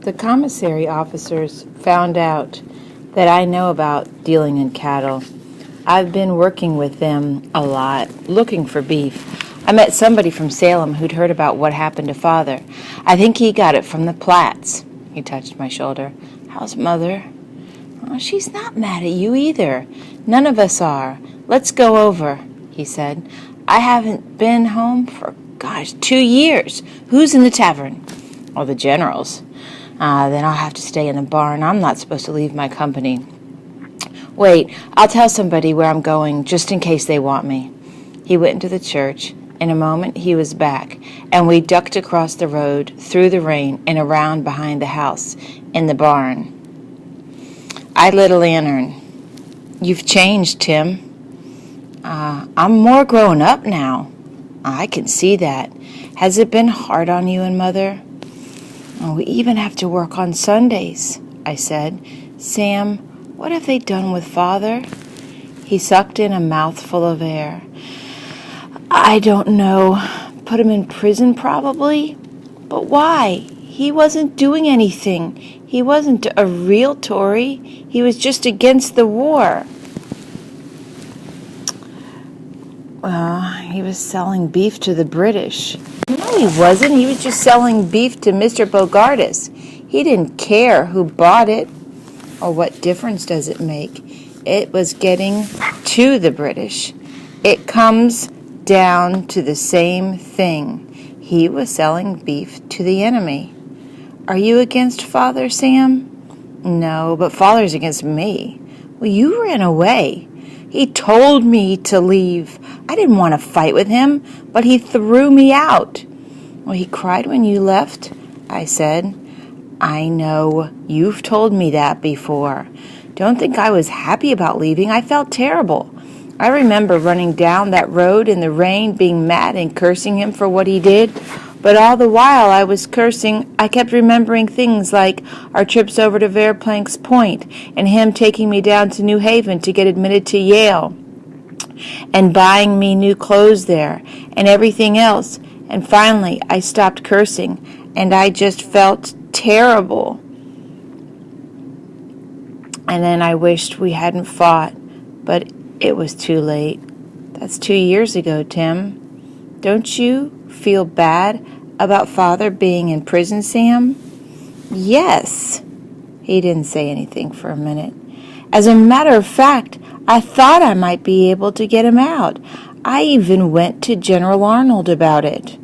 The commissary officers found out that I know about dealing in cattle. I've been working with them a lot, looking for beef. I met somebody from Salem who'd heard about what happened to Father. I think he got it from the Platts. He touched my shoulder. How's Mother? Oh, she's not mad at you either. None of us are. Let's go over, he said. I haven't been home for, 2 years. Who's in the tavern? Oh, the generals. Then I'll have to stay in the barn. I'm not supposed to leave my company. Wait, I'll tell somebody where I'm going, just in case they want me. He went into the church. In a moment, he was back, and we ducked across the road, through the rain, and around behind the house, in the barn. I lit a lantern. You've changed, Tim. I'm more grown up now. I can see that. Has it been hard on you and Mother? Oh, we even have to work on Sundays, I said. Sam, what have they done with Father? He sucked in a mouthful of air. I don't know. Put him in prison, probably. But why? He wasn't doing anything. He wasn't a real Tory. He was just against the war. Well, he was selling beef to the British. No, he wasn't. He was just selling beef to Mr. Bogardus. He didn't care who bought it. Or what difference does it make? It was getting to the British. It comes down to the same thing. He was selling beef to the enemy. Are you against Father, Sam? No, but Father's against me. Well, you ran away. He told me to leave. I didn't want to fight with him, but he threw me out. Well, he cried when you left, I said. I know. You've told me that before. Don't think I was happy about leaving. I felt terrible. I remember running down that road in the rain, being mad and cursing him for what he did. But all the while I was cursing, I kept remembering things like our trips over to Verplank's Point and him taking me down to New Haven to get admitted to Yale and buying me new clothes there and everything else. And finally I stopped cursing and I just felt terrible. And then I wished we hadn't fought, but it was too late. That's 2 years ago, Tim. Don't you feel bad about Father being in prison, Sam? Yes. He didn't say anything for a minute. As a matter of fact, I thought I might be able to get him out. I even went to General Arnold about it.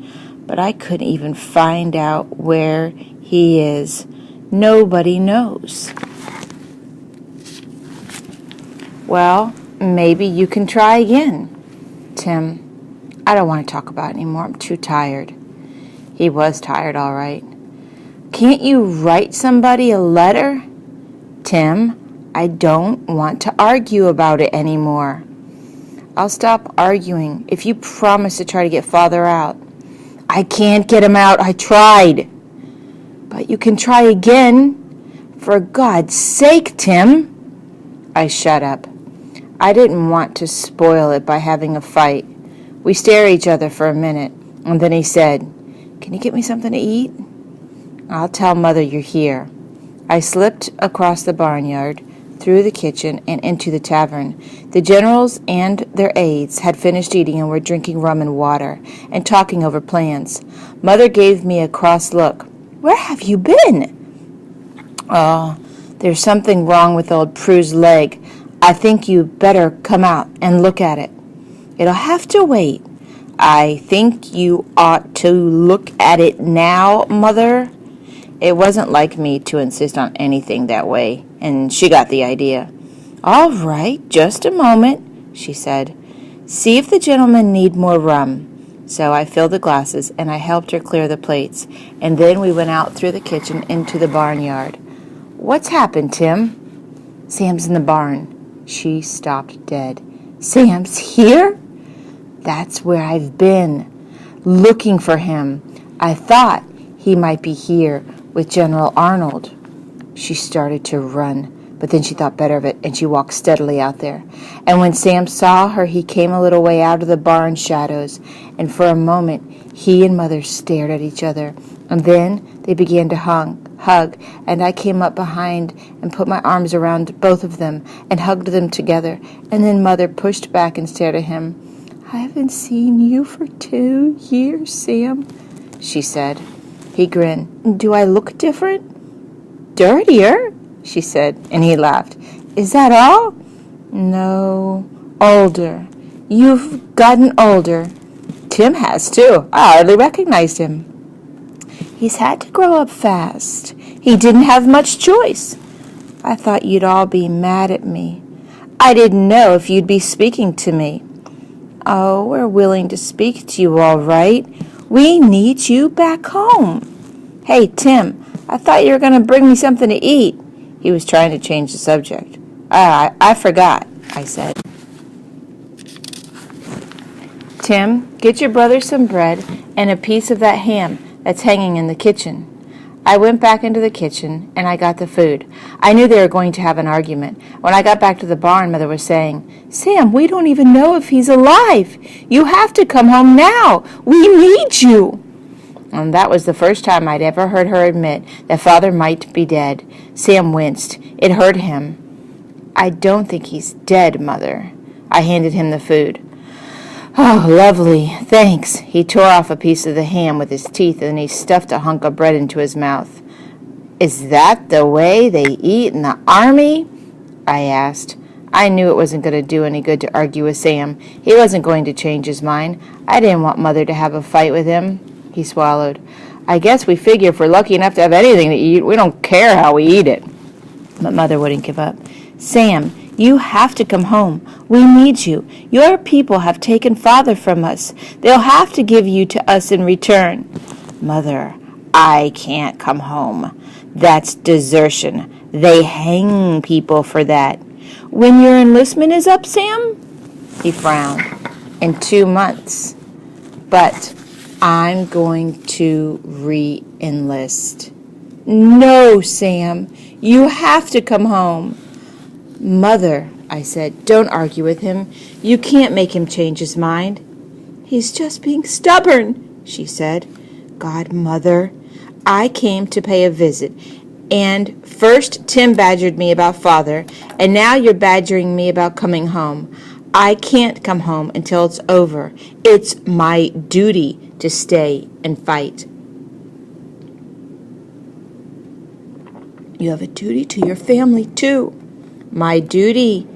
But I couldn't even find out where he is. Nobody knows. Well, maybe you can try again. Tim, I don't want to talk about it anymore. I'm too tired. He was tired, all right. Can't you write somebody a letter? Tim, I don't want to argue about it anymore. I'll stop arguing if you promise to try to get Father out. I can't get him out. I tried. But you can try again. For God's sake, Tim. I shut up. I didn't want to spoil it by having a fight. We stared at each other for a minute, and then he said, Can you get me something to eat? I'll tell Mother you're here. I slipped across the barnyard, through the kitchen, and into the tavern. The generals and their aides had finished eating and were drinking rum and water, and talking over plans. Mother gave me a cross look. Where have you been? Oh, there's something wrong with old Prue's leg. I think you better come out and look at it. It'll have to wait. I think you ought to look at it now, Mother. It wasn't like me to insist on anything that way, and she got the idea. All right, just a moment, she said. See if the gentlemen need more rum. So I filled the glasses, and I helped her clear the plates, and then we went out through the kitchen into the barnyard. What's happened, Tim? Sam's in the barn. She stopped dead. Sam's here? That's where I've been, looking for him. I thought he might be here with General Arnold. She started to run, but then she thought better of it, and she walked steadily out there. And when Sam saw her, he came a little way out of the barn shadows, and for a moment he and Mother stared at each other, and then they began to hug. hug, and I came up behind and put my arms around both of them and hugged them together. And then Mother pushed back and stared at him. "I haven't seen you for 2 years, Sam," she said. He grinned. "Do I look different?" "Dirtier," she said, and he laughed. "Is that all?" "No, older. You've gotten older." "Tim has, too. I hardly recognized him." "He's had to grow up fast. He didn't have much choice." "I thought you'd all be mad at me." "I didn't know if you'd be speaking to me." "Oh, we're willing to speak to you all right. We need you back home." "Hey, Tim, I thought you were going to bring me something to eat." He was trying to change the subject. I forgot," I said. "Tim, get your brother some bread and a piece of that ham that's hanging in the kitchen." I went back into the kitchen, and I got the food. I knew they were going to have an argument. When I got back to the barn, Mother was saying, "Sam, we don't even know if he's alive. You have to come home now. We need you." And that was the first time I'd ever heard her admit that Father might be dead. Sam winced. It hurt him. "I don't think he's dead, Mother." I handed him the food. "Oh, lovely. Thanks." He tore off a piece of the ham with his teeth, and he stuffed a hunk of bread into his mouth. "Is that the way they eat in the army?" I asked. I knew it wasn't going to do any good to argue with Sam. He wasn't going to change his mind. I didn't want Mother to have a fight with him. He swallowed. "I guess we figure if we're lucky enough to have anything to eat, we don't care how we eat it." But Mother wouldn't give up. "Sam, you have to come home. We need you. Your people have taken Father from us. They'll have to give you to us in return." "Mother, I can't come home. That's desertion. They hang people for that." "When your enlistment is up, Sam?" He frowned. "In 2 months. But I'm going to re-enlist." "No, Sam. You have to come home." "Mother," I said, "don't argue with him. You can't make him change his mind." "He's just being stubborn," she said. "God, Mother, I came to pay a visit, and first Tim badgered me about Father, and now you're badgering me about coming home. I can't come home until it's over. It's my duty to stay and fight." "You have a duty to your family, too." "My duty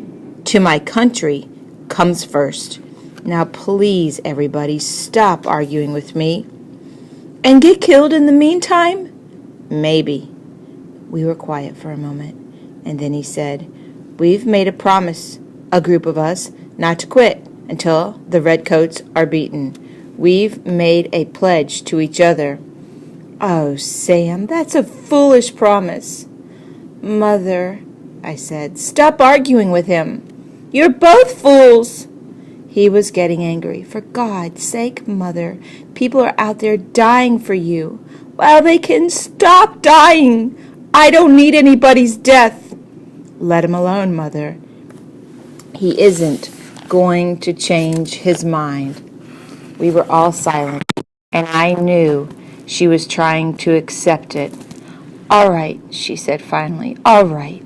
to my country comes first. Now, please, everybody, stop arguing with me." "And get killed in the meantime?" "Maybe." We were quiet for a moment, and then he said, "We've made a promise, a group of us, not to quit until the redcoats are beaten. We've made a pledge to each other." "Oh, Sam, that's a foolish promise." "Mother," I said, "stop arguing with him. You're both fools." He was getting angry. "For God's sake, Mother, people are out there dying for you. Well, they can stop dying. I don't need anybody's death." "Let him alone, Mother. He isn't going to change his mind." We were all silent, and I knew she was trying to accept it. "All right," she said finally. "All right."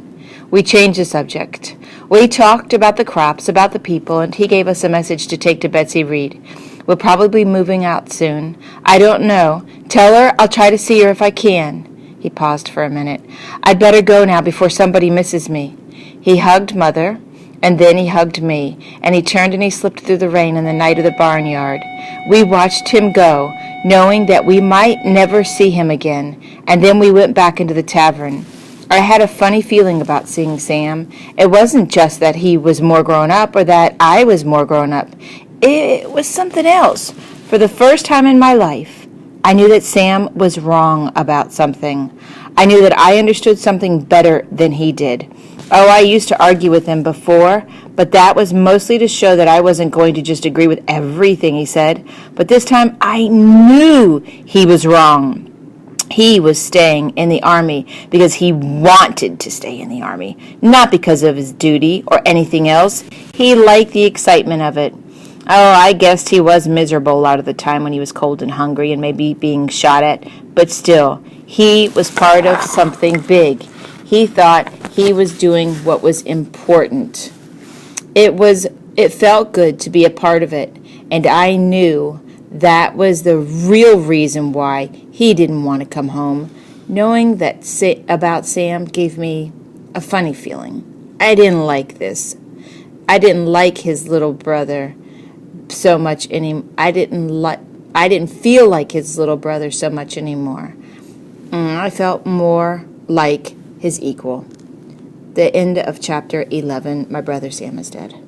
We changed the subject. We talked about the crops, about the people, and he gave us a message to take to Betsy Reed. "We'll probably be moving out soon. I don't know. Tell her I'll try to see her if I can." He paused for a minute. "I'd better go now before somebody misses me." He hugged Mother, and then he hugged me, and he turned and he slipped through the rain in the night of the barnyard. We watched him go, knowing that we might never see him again, and then we went back into the tavern. I had a funny feeling about seeing Sam. It wasn't just that he was more grown up or that I was more grown up. It was something else. For the first time in my life, I knew that Sam was wrong about something. I knew that I understood something better than he did. Oh, I used to argue with him before, but that was mostly to show that I wasn't going to just agree with everything he said. But this time I knew he was wrong. He was staying in the Army because he wanted to stay in the Army, not because of his duty or anything else. He liked the excitement of it. Oh, I guessed he was miserable a lot of the time when he was cold and hungry and maybe being shot at, but still, he was part of something big. He thought he was doing what was important. It felt good to be a part of it, and I knew that was the real reason why he didn't want to come home. Knowing that about Sam gave me a funny feeling. I didn't like this. I didn't like his little brother so much any I didn't feel like his little brother so much anymore. I felt more like his equal. The end of chapter 11. My brother Sam is dead.